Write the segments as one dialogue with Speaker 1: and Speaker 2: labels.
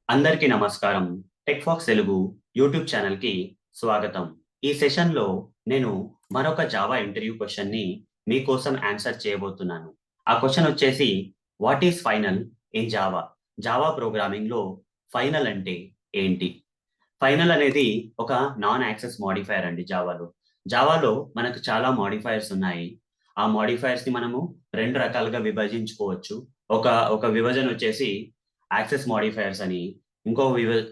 Speaker 1: అందరికీ నమస్కారం. టెక్ఫాక్స్ తెలుగు యూట్యూబ్ ఛానల్‌కి స్వాగతం. ఈ సెషన్‌లో నేను మరొక జావా ఇంటర్వ్యూ క్వెషన్‌ని మీకోసం ఆన్సర్ చేయబోతున్నాను. ఆ క్వెషన్ వచ్చేసి what is final in Java? Java ప్రోగ్రామింగ్‌లో ఫైనల్ అంటే ఏంటి? ఫైనల్ అనేది ఒక నాన్ యాక్సెస్ మోడిఫైయర్ అండి జావాలో. జావాలో మనకు చాలా మోడిఫైయర్స్ ఉన్నాయి. ఆ మోడిఫైయర్స్‌ని మనము 2 రకాలుగా విభజించుకోవచ్చు. ఒక ఒక విభజన వచ్చేసి యాక్సెస్ మోడిఫైయర్స్ అని, ఇంకో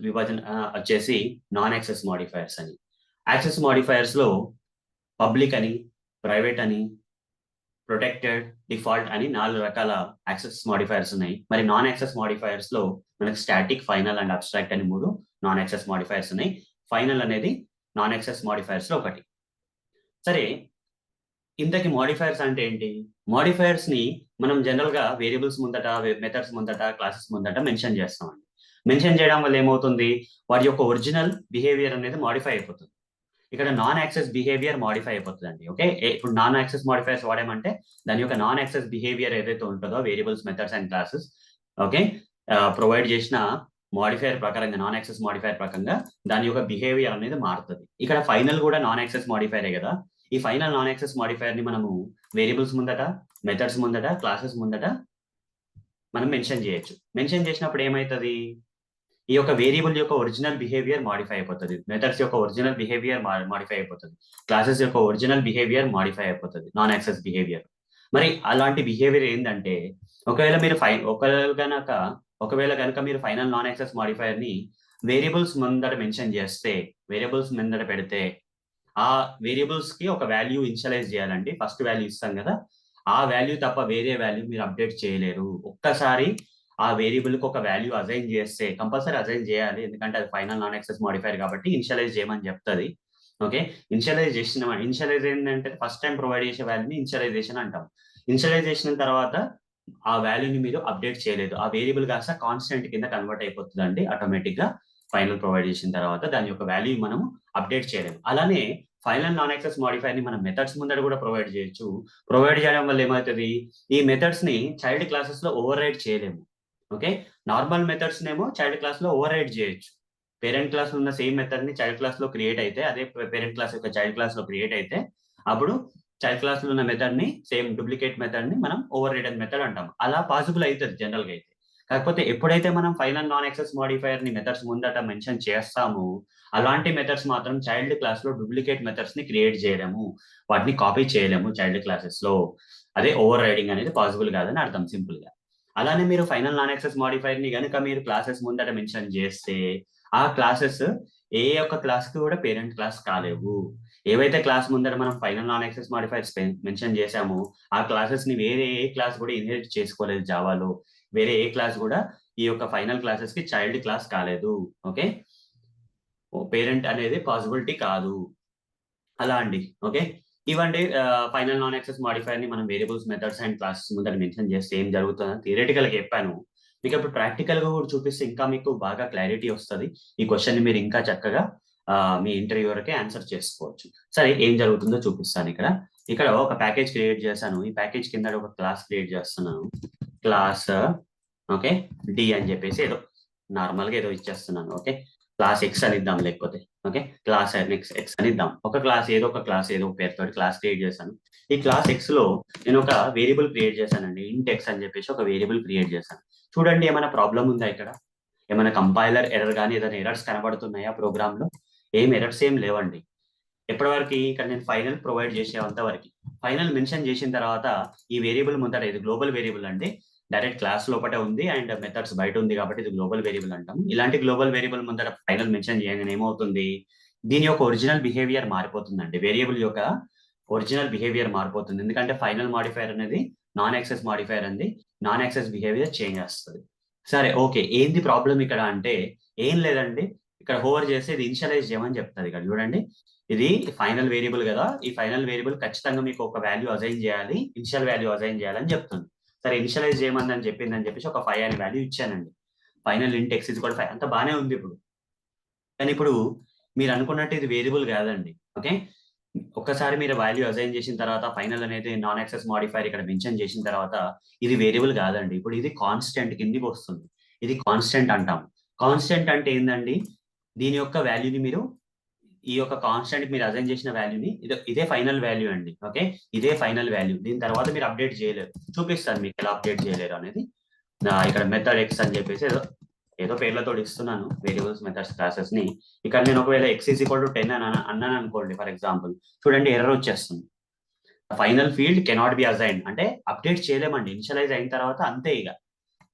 Speaker 1: విభజన వచ్చేసి నాన్ యాక్సెస్ మోడిఫైయర్స్ అని. యాక్సెస్ మోడిఫైయర్స్‌లో పబ్లిక్ అని, ప్రైవేట్ అని, ప్రొటెక్టెడ్, డిఫాల్ట్ అని 4 రకాల యాక్సెస్ మోడిఫైయర్స్ ఉన్నాయి. మరి నాన్ యాక్సెస్ మోడిఫైయర్స్‌లో మనకు స్టాటిక్, ఫైనల్ అండ్ అబ్స్ట్రాక్ట్ అని 3 నాన్ యాక్సెస్ మోడిఫైయర్స్ ఉన్నాయి. ఫైనల్ అనేది నాన్ యాక్సెస్ మోడిఫైయర్స్‌లో ఒకటి. సరే, ఇంతకీ మోడిఫైయర్స్ అంటే ఏంటి? మోడిఫైయర్స్‌ని మనం జనరల్‌గా వేరియబుల్స్ ముందట, మెథడ్స్ ముందట, క్లాసెస్ ముందట మెన్షన్ చేస్తామండి. మెన్షన్ చేయడం వల్ల ఏమవుతుంది? వాటి యొక్క ఒరిజినల్ బిహేవియర్ అనేది మోడిఫై అయిపోతుంది. ఇక్కడ నాన్ యాక్సెస్ బిహేవియర్ మోడిఫై అయిపోతుందండి. ఓకే. ఇప్పుడు నాన్ యాక్సెస్ మోడిఫైయర్స్ వాడామంటే దాని యొక్క నాన్ యాక్సెస్ బిహేవియర్ ఏదైతే ఉంటుందో variables, methods and classes okay. Provide చేసిన మోడిఫైయర్ ప్రకారంగా నాన్ యాక్సెస్ మోడిఫైయర్ ప్రకారంగా దాని యొక్క బిహేవియర్ అనేది మారుతుంది. ఇక్కడ ఫైనల్ కూడా నాన్ యాక్సెస్ మోడిఫైయరే కదా! ఈ ఫైనల్ నాన్ యాక్సెస్ మోడిఫైయర్‌ని మనము వేరియబుల్స్ ముందట, మెథడ్స్ ముందట, క్లాసెస్ ముందట మనం మెన్షన్ చేయొచ్చు. మెన్షన్ చేసినప్పుడు ఏమైతది? ఈ యొక్క వేరియబుల్ యొక్క ఒరిజినల్ బిహేవియర్ మోడిఫై అయిపోతది. మెథడ్స్ యొక్క ఒరిజినల్ బిహేవియర్ మోడిఫై అయిపోతది. క్లాసెస్ యొక్క ఒరిజినల్ బిహేవియర్ మోడిఫై అయిపోతది. Non access behaviour. మరి అలాంటి బిహేవియర్ ఏందంటే, ఒకవేళ మీరు ఒకవేళ గనక మీరు ఫైనల్ నాన్ యాక్సెస్ మోడిఫైయర్‌ని వేరియబుల్స్ ముందట మెన్షన్ చేస్తే, వేరియబుల్స్ ముందట పెడితే, ఆ వేరియబుల్స్‌కి ఒక వాల్యూ ఇనిషియలైజ్ చేయాలండి. ఫస్ట్ వాల్యూ ఇస్తాం గదా! ఆ వాల్యూ తప్ప వేరే వాల్యూ మీరు అప్‌డేట్ చేయలేరు. ఒక్కసారి ఆ వేరియబుల్‌కి ఒక వాల్యూ అసైన్ చేస్తే కంపల్సరీ అసైన్ చేయాలి. ఎందుకంటే అది ఫైనల్ నాన్ యాక్సెస్ మోడిఫైయర్ కాబట్టి ఇనిషియలైజ్ చేయమని చెప్తది. ఓకే. ఇనిషియలైజ్ ఏందంటే ఫస్ట్ టైమ్ ప్రొవైడ్ చేసే వాల్యూని ఇనిషియలైజేషన్ అంటాం. ఇనిషియలైజ్ చేసిన తర్వాత ఆ వాల్యూని మీరు అప్‌డేట్ చేయలేదు. ఆ వేరియబుల్ కాస్త కాన్స్టెంట్ కింద కన్వర్ట్ అయిపోతదండి ఆటోమేటిక్‌గా. ఫైనల్ ప్రొవైడ్ చేసిన తర్వాత దాని యొక్క వాల్యూ మనము అప్‌డేట్ చేయలేము. అలానే ఫైనల్ నాన్ యాక్సెస్ మోడిఫైయర్‌ని మనం మెథడ్స్ ముందట కూడా ప్రొవైడ్ చేయొచ్చు. ప్రొవైడ్ చేయడం వల్ల ఏమైతది? ఈ మెథడ్స్‌ని చైల్డ్ క్లాసెస్‌లో ఓవర్‌రైడ్ చేయలేము. ఓకే. నార్మల్ మెథడ్స్‌నేమో చైల్డ్ క్లాస్‌లో ఓవర్‌రైడ్ చేయొచ్చు. పేరెంట్ క్లాస్‌లో ఉన్న సేమ్ మెథడ్‌ని చైల్డ్ క్లాస్‌లో క్రియేట్ అయితే, అదే పేరెంట్ క్లాస్ యొక్క చైల్డ్ క్లాస్‌లో క్రియేట్ అయితే, అప్పుడు చైల్డ్ క్లాస్‌లో ఉన్న మెథడ్‌ని సేమ్ డూప్లికేట్ మెథడ్‌ని మనం ఓవర్‌రైడెన్ మెథడ్ అంటాం. అలా పాసిబుల్ అయితది జనరల్‌గా అయితే. కాకపోతే ఎప్పుడైతే మనం ఫైనల్ నాన్ యాక్సెస్ మోడిఫైయర్‌ని మెథడ్స్ ముందట మెన్షన్ చేస్తామో, అలాంటి మెథడ్స్ మాత్రం చైల్డ్ క్లాస్‌లో డూప్లికేట్ మెథడ్స్‌ని క్రియేట్ చేయలేము. వాటిని కాపీ చేయలేము చైల్డ్ క్లాసెస్‌లో. అదే ఓవర్ రైడింగ్ అనేది పాసిబుల్ కాదని అర్థం సింపుల్‌గా. అలానే మీరు ఫైనల్ నాన్ యాక్సెస్ మోడిఫైయర్‌ని గనుక మీరు క్లాసెస్ ముందట మెన్షన్ చేస్తే, ఆ క్లాసెస్ ఏ ఒక్క క్లాస్‌కి కూడా పేరెంట్ క్లాస్ కాలేవు. ఏవైతే క్లాస్ ముందర మనం final non access modifiers mention చేసామో, ఆ క్లాసెస్‌ని వేరే ఏ క్లాస్ కూడా ఇన్హెరిట్ చేసుకోలేదు జావాలో. వేరే ఏ క్లాస్ కూడా ఈ యొక్క ఫైనల్ క్లాసెస్‌కి చైల్డ్ క్లాస్ కాలేదు. ఓకే. పేరెంట్ అనేది పాసిబిలిటీ కాదు. అలా అండి. ఓకే. ఇవండి ఫైనల్ నాన్ యాక్సెస్ మోడిఫైయర్‌ని మనం వేరియబుల్స్, మెథడ్స్ అండ్ క్లాసెస్ ముందర మెన్షన్ చేస్తే ఏం జరుగుతదని థియరిటికల్‌గా చెప్పాను. మీకిప్పుడు ప్రాక్టికల్‌గా కూడా చూపిస్తే ఇంకా మీకు బాగా క్లారిటీ వస్తది. ఈ క్వెషన్‌ని మీరు ఇంకా చక్కగా మీ ఇంటర్వ్యూయర్‌కి ఆన్సర్ చేసుకోవచ్చు. సరే, ఏం జరుగుతుందో చూపిస్తానిక్కడ. ఇక్కడ ఒక ప్యాకేజ్ క్రియేట్ చేశాను. ఈ ప్యాకేజ్ కింద ఒక క్లాస్ క్రియేట్ చేస్తున్నాను. Class okay. డి అని చెప్పేసి ఏదో నార్మల్‌గా ఏదో ఇచ్చేస్తున్నాను. ఓకే. క్లాస్ ఎక్స్ అని ఇద్దాం లేకపోతే. ఓకే. క్లాస్ ఎక్స్ అని ఇద్దాం. ఏదో ఒక క్లాస్ ఏదో ఒక పేరుతోటి క్లాస్ క్రియేట్ చేశాను. ఈ క్లాస్ ఎక్స్‌లో నేను ఒక వేరియబుల్ క్రియేట్ చేశానండి. ఇంట్ ఎక్స్ అని చెప్పేసి ఒక వేరియబుల్ క్రియేట్ చేశాను. చూడండి, ఏమైనా ప్రాబ్లమ్ ఉందా ఇక్కడ? ఏమైనా కంపైలర్ ఎర్రర్ గాని ఏదైనా ఎర్రర్స్ కనబడుతున్నాయా ప్రోగ్రామ్‌లో? ఎర్రర్స్ ఏం లేవండి. ఎప్పటి వరకి ఇక్కడ నేను ఫైనల్ ప్రొవైడ్ చేసేంత వరకి. ఫైనల్ మెన్షన్ చేసిన తర్వాత ఈ వేరియబుల్ ముందర ఇది గ్లోబల్ వేరియబుల్ అండి. డైరెక్ట్ క్లాస్ లోపటే ఉంది అండ్ మెథడ్స్ బయట ఉంది కాబట్టి ఇది గ్లోబల్ వేరియబుల్ అంటాం. ఇలాంటి గ్లోబల్ వేరియబుల్ ముందర ఫైనల్ మెన్షన్ చేయగానే ఏమవుతుంది? దీని యొక్క ఒరిజినల్ బిహేవియర్ మారిపోతుందండి. వేరియబుల్ యొక్క ఒరిజినల్ బిహేవియర్ మారిపోతుంది. ఎందుకంటే ఫైనల్ మాడిఫైయర్ అనేది నాన్ యాక్సెస్ మాడిఫైయర్ అండి. నాన్ యాక్సెస్ బిహేవియర్ చేంజ్ చేస్తది. సరే, ఓకే. ఏంది ప్రాబ్లమ్ ఇక్కడ అంటే ఏం లేదండి. ఇక్కడ హోవర్ చేసి ఇది ఇనిషియలైజ్ చేయమని చెప్తది. ఇక్కడ చూడండి. ఇది ఫైనల్ వేరియబుల్ గదా! ఈ ఫైనల్ వేరియబుల్ ఖచ్చితంగా మీకు ఒక వాల్యూ అసైన్ చేయాలి. ఇనిషియల్ వాల్యూ అసైన్ చేయాలని చెప్తుంది. సరే, ఇనిషియలైజ్ చేయమని చెప్పిందని చెప్పేసి ఒక 5 అనే వాల్యూ ఇచ్చానండి. ఫైనల్ ఇంట్ ఎక్స్ ఈజ్ ఈక్వల్ టు 5 అంతా బానే ఉంది ఇప్పుడు. కానీ ఇప్పుడు మీరనుకున్నట్టు ఇది వేరియబుల్ గాదండి. ఓకే. ఒక్కసారి మీరు వాల్యూ అసైన్ చేసిన తర్వాత ఫైనల్ అనేది నాన్ యాక్సెస్ మోడిఫైయర్ ఇక్కడ మెన్షన్ చేసిన తర్వాత ఇది వేరియబుల్ గాదండి. ఇప్పుడు ఇది కాన్స్టెంట్ కిందికొస్తుంది. ఇది కాన్స్టెంట్ అంటాం. కాన్స్టెంట్ అంటే ఏందండి, దీని యొక్క వాల్యూని మీరు ఈ యొక్క కాన్స్టెంట్ మీరు అసైన్ చేసిన వాల్యూని ఇదే ఫైనల్ వాల్యూ అండి. ఓకే, ఇదే ఫైనల్ వాల్యూ. దీని తర్వాత మీరు అప్డేట్ చేయలేరు. చూపిస్తాను మీకు ఎలా అప్డేట్ చేయలేరు అనేది. ఇక్కడ మెథడ్ ఎక్స్ అని చెప్పేసి ఏదో పేర్లతో ఇస్తున్నాను వేరియబుల్స్ మెథడ్స్ క్లాసెస్ ని. ఇక్కడ నేను ఒకవేళ ఎక్స్ ఈజ్ ఈక్వల్ టు 10 అన్నాను అనుకోండి ఫర్ ఎగ్జాంపుల్, చూడండి ఎర్రర్ వచ్చేస్తుంది. Final field cannot be assign అంటే అప్డేట్ చేయలేమండి. ఇనిషియలైజ్ అయిన తర్వాత అంతే. ఇక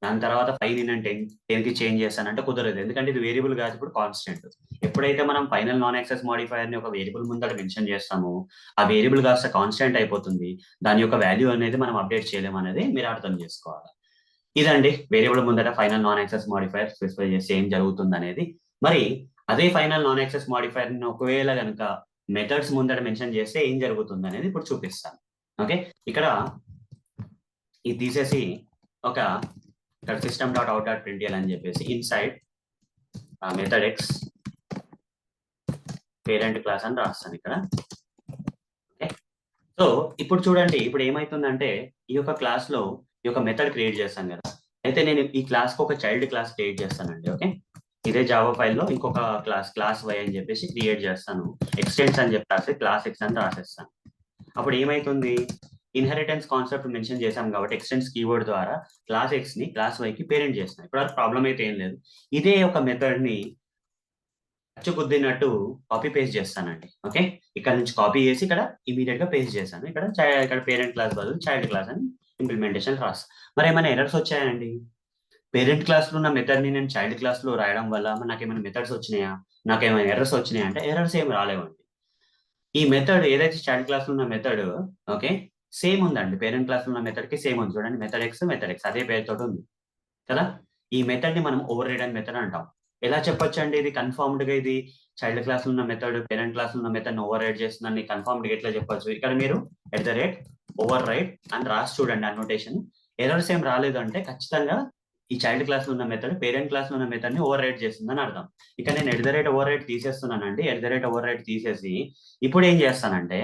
Speaker 1: దాని తర్వాత 5 నేను 10 కి చేంజ్ చేస్తానంటే కుదరదు, ఎందుకంటే ఇది వేరియబుల్ కాదు, ఇప్పుడు కాన్స్టెంట్. ఎప్పుడైతే మనం ఫైనల్ నాన్ యాక్సెస్ మాడిఫైయర్ ని ఒక వేరియబుల్ ముందర మెన్షన్ చేస్తామో ఆ వేరియబుల్ కాస్త కాన్స్టెంట్ అయిపోతుంది. దాని యొక్క వాల్యూ అనేది మనం అప్డేట్ చేయలేము అనేది మీరు అర్థం చేసుకోవాలి. ఇదండి వేరియబుల్ ముందర final non access modifier specify చేస్తే ఏం జరుగుతుంది అనేది. మరి అదే ఫైనల్ నాన్ యాక్సెస్ మాడిఫైయర్ ని ఒకవేళ కనుక మెథడ్స్ ముందర మెన్షన్ చేస్తే ఏం జరుగుతుంది అనేది ఇప్పుడు చూపిస్తాను. ఓకే, ఇక్కడ ఇది తీసేసి ఒక ఇక్కడ సిస్టమ్ డాట్ అవుట్ డాట్ ప్రింటిఎల్ అని చెప్పేసి inside method X parent class అని రాస్తాను ఇక్కడ. ఓకే, సో ఇప్పుడు చూడండి, ఇప్పుడు ఏమైతుందంటే ఈ యొక్క క్లాస్ లో ఈ యొక్క మెథడ్ క్రియేట్ చేస్తాను కదా. అయితే నేను ఈ క్లాస్ కు ఒక చైల్డ్ క్లాస్ క్రియేట్ చేస్తానండి. ఓకే, ఇదే జావా ఫైల్లో ఇంకొక క్లాస్ వై అని చెప్పేసి క్రియేట్ చేస్తాను. ఎక్స్టెన్స్ అని చెప్పేసి క్లాస్ ఎక్స్ అని రాసేస్తాను. అప్పుడు ఏమైతుంది, ఇన్హెరిటెన్స్ కాన్సెప్ట్ మెన్షన్ చేశాం కాబట్టి ఎక్స్టెన్స్ కీవర్డ్ ద్వారా క్లాస్ ఎక్స్ ని క్లాస్ వై కి పేరెంట్ చేస్తాను. ఇప్పుడు ప్రాబ్లం అయితే ఏం లేదు. ఇదే ఒక మెథడ్ ని అచ్చుకుద్దినట్టు కాపీ పేస్ట్ చేస్తానండి. ఓకే, ఇక్కడ నుంచి కాపీ చేసి ఇక్కడ ఇమీడియట్ గా పేస్ట్ చేశాను. ఇక్కడ పేరెంట్ క్లాస్ బదులు చైల్డ్ క్లాస్ అని ఇంప్లిమెంటేషన్ రాస్తాను. మరి ఏమైనా ఎర్రర్స్ వచ్చాయండి? పేరెంట్ క్లాస్ లో ఉన్న మెథడ్ ని నేను చైల్డ్ క్లాస్ లో రాయడం వల్ల నాకేమైనా మెథడ్స్ వచ్చినాయా, నాకేమైనా ఎర్రర్స్ వచ్చినాయా అంటే ఎర్రర్స్ ఏమి రాలేవండి. ఈ మెథడ్ ఏదైతే చైల్డ్ క్లాస్ లో ఉన్న మెథడ్ ఓకే సేమ్ ఉందండి, పేరెంట్ క్లాస్ లో ఉన్న మెథడ్ కి సేమ్ ఉంది. చూడండి మెథడ్ ఎక్స్ అదే పేరుతో ఉంది కదా. ఈ మెథడ్ ని మనం ఓవర్ రైడ్ అని మెథడ్ అంటాం. ఎలా చెప్పొచ్చు అండి ఇది కన్ఫర్మ్డ్ గా ఇది చైల్డ్ క్లాస్ లో ఉన్న మెథడ్ పేరెంట్ క్లాస్ లో ఉన్న మెథడ్ ఓవర్ రైడ్ చేస్తుందని కన్ఫర్మ్డ్ గా ఎట్లా చెప్పొచ్చు? ఇక్కడ మీరు ఓవర్ రైడ్ అని రాసి చూడండి అన్నోటేషన్. ఎర్రర్స్ ఏం రాలేదు అంటే ఖచ్చితంగా ఈ చైల్డ్ క్లాస్ లో ఉన్న మెథడ్ పేరెంట్ క్లాస్ లో ఉన్న మెథడ్ ని ఓవర్ రైడ్ చేస్తుందని అర్థం. ఇక నేను ఓవర్ రైడ్ తీసేస్తున్నానండి. ఓవర్ రైడ్ తీసేసి ఇప్పుడు ఏం చేస్తానంటే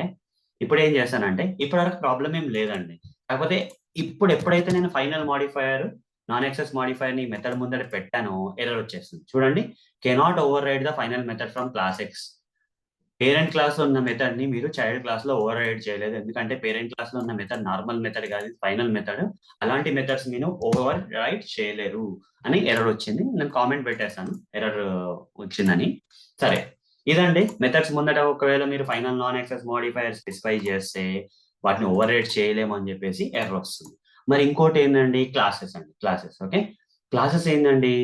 Speaker 1: ఇప్పటి వరకు ప్రాబ్లం ఏం లేదండి. కాకపోతే ఇప్పుడు ఎప్పుడైతే నేను final modifier non access modifier ని మెథడ్ ముందర పెట్టానో ఎర్రర్ వచ్చేస్తుంది. చూడండి, cannot override the final method from class X. Parent class లో ఉన్న మెథడ్ ని మీరు చైల్డ్ క్లాస్ లో ఓవర్ రైడ్ చేయలేదు, ఎందుకంటే పేరెంట్ క్లాస్ లో ఉన్న మెథడ్ నార్మల్ మెథడ్ కాదు, ఫైనల్ మెథడ్. అలాంటి మెథడ్స్ మీరు ఓవర్ రైడ్ చేయలేరు అని ఎర్రర్ వచ్చింది. నేను కామెంట్ పెట్టేశాను ఎర్రర్ వచ్చిందని. సరే, ఇదండి మెథడ్స్ ముందట ఒకవేళ మీరు final non access modifier specify చేస్తే వాటిని ఓవర్ రైడ్ చేయలేము అని చెప్పేసి ఎర్రర్ వస్తుంది. మరి ఇంకోటి ఏంటండి, క్లాసెస్. ఓకే, క్లాసెస్ ఏంటండి,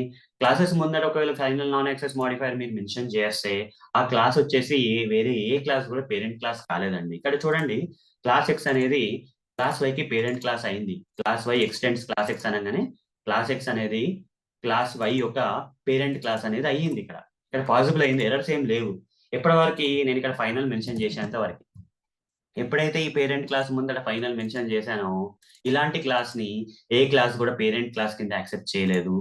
Speaker 1: క్లాసెస్ ముందర ఒకవేళ ఫైనల్ నాన్ యాక్సెస్ మాడిఫైయర్ మీరు మెన్షన్ చేస్తే ఆ క్లాస్ వచ్చేసి వేరే ఏ క్లాస్ కూడా పేరెంట్ క్లాస్ కాలేదండి. ఇక్కడ చూడండి, క్లాస్ ఎక్స్ అనేది క్లాస్ వై కి పేరెంట్ క్లాస్ అయింది. Class Y extends class X అనగానే క్లాస్ ఎక్స్ అనేది క్లాస్ వై యొక్క పేరెంట్ క్లాస్ అనేది అయ్యింది. ఇక్కడ పాసిబుల్ అయింది, ఎర్రర్స్ ఏం లేవు. ఎప్పటి వరకు నేను ఇక్కడ ఫైనల్ మెన్షన్ చేసేంత వరకు. ఎప్పుడైతే ఈ పేరెంట్ క్లాస్ ముందర ఫైనల్ మెన్షన్ చేశానో ఇలాంటి క్లాస్ ని ఏ క్లాస్ కూడా పేరెంట్ క్లాస్ కింద యాక్సెప్ట్ చేయలేదు.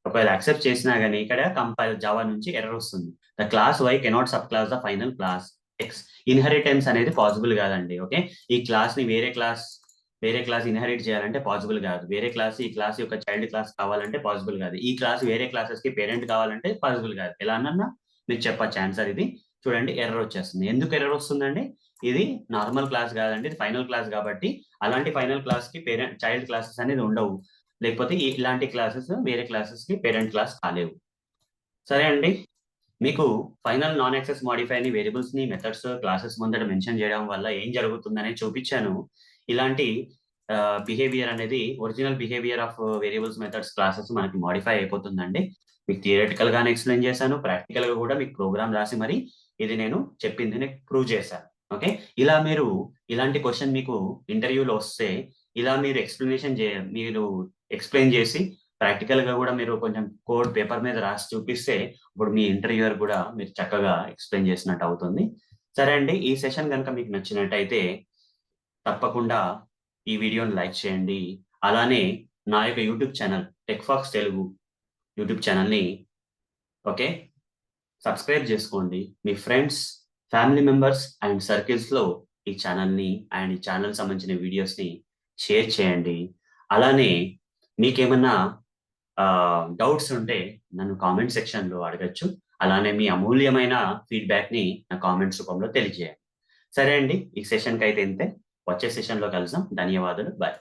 Speaker 1: ఒకవేళ యాక్సెప్ట్ చేసినా గానీ ఇక్కడ కంపైల్ జావా నుంచి ఎర్రర్ వస్తుంది. The class Y cannot subclass the final class X. Inheritance అనేది పాసిబుల్ కాదండి. ఓకే, ఈ క్లాస్ ని వేరే క్లాస్ ఇన్హెరిట్ చేయాలంటే పాసిబుల్ కాదు. వేరే క్లాస్ ఈ క్లాస్ యొక్క చైల్డ్ క్లాస్ కావాలంటే పాసిబుల్ కాదు. ఈ క్లాస్ వేరే క్లాసెస్ కి పేరెంట్ కావాలంటే పాసిబుల్ కాదు. ఎలా అన్నా మీకు చెప్పచ్చు ఆన్సర్ ఇది. చూడండి, ఎర్రర్ వచ్చేస్తుంది. ఎందుకు ఎర్రర్ వస్తుందండి? ఇది నార్మల్ క్లాస్ కాదండి, ఇది ఫైనల్ క్లాస్ కాబట్టి అలాంటి ఫైనల్ క్లాస్ కి పేరెంట్ చైల్డ్ క్లాసెస్ అనేది ఉండవు. లేకపోతే ఇలాంటి క్లాసెస్ వేరే క్లాసెస్ కి పేరెంట్ క్లాస్ కాలేవు. సరే అండి, మీకు ఫైనల్ నాన్ యాక్సెస్ మాడిఫైర్ ని వేరియబుల్స్ ని మెథడ్స్ క్లాసెస్ ముందర మెన్షన్ చేయడం వల్ల ఏం జరుగుతుందని చూపించాను. ఇలాంటి బిహేవియర్ అనేది original behaviour of variables methods classes మనకి మాడిఫై అయిపోతుందండి. మీకు థియరిటికల్ గానే ఎక్స్ప్లెయిన్ చేశాను, ప్రాక్టికల్ గా కూడా మీకు ప్రోగ్రామ్ రాసి మరి ఇది నేను చెప్పింది ప్రూవ్ చేశాను. ఓకే, ఇలా మీరు ఇలాంటి క్వశ్చన్ మీకు ఇంటర్వ్యూలో వస్తే ఇలా మీరు ఎక్స్ప్లెయిన్ చేసి ప్రాక్టికల్ గా కూడా మీరు కొంచెం కోడ్ పేపర్ మీద రాసి చూపిస్తే ఇప్పుడు మీ ఇంటర్వ్యూయర్ కూడా మీరు చక్కగా ఎక్స్ప్లెయిన్ చేసినట్టు అవుతుంది. సరే అండి, ఈ సెషన్ కనుక మీకు నచ్చినట్టయితే తప్పకుండా ఈ వీడియోని లైక్ చేయండి. అలానే నా యొక్క YouTube channel Techfox Telugu YouTube ఛానల్ని ఓకే సబ్స్క్రైబ్ చేసుకోండి. మీ friends, family members and circles లో ఈ ఛానల్ని అండ్ ఈ ఛానల్ సంబంధించిన వీడియోస్ని షేర్ చేయండి. అలానే మీకేమన్నా డౌట్స్ ఉంటే నన్ను కామెంట్ సెక్షన్‌లో అడగొచ్చు. అలానే మీ అమూల్యమైన ఫీడ్‌బ్యాక్‌ని నా కామెంట్స్ రూపంలో తెలియజేయండి. సరే అండి. ఈ సెషన్‌కైతే ఇంతే. వచ్చే సెషన్‌లో కలుద్దాం. ధన్యవాదాలు. బాయ్.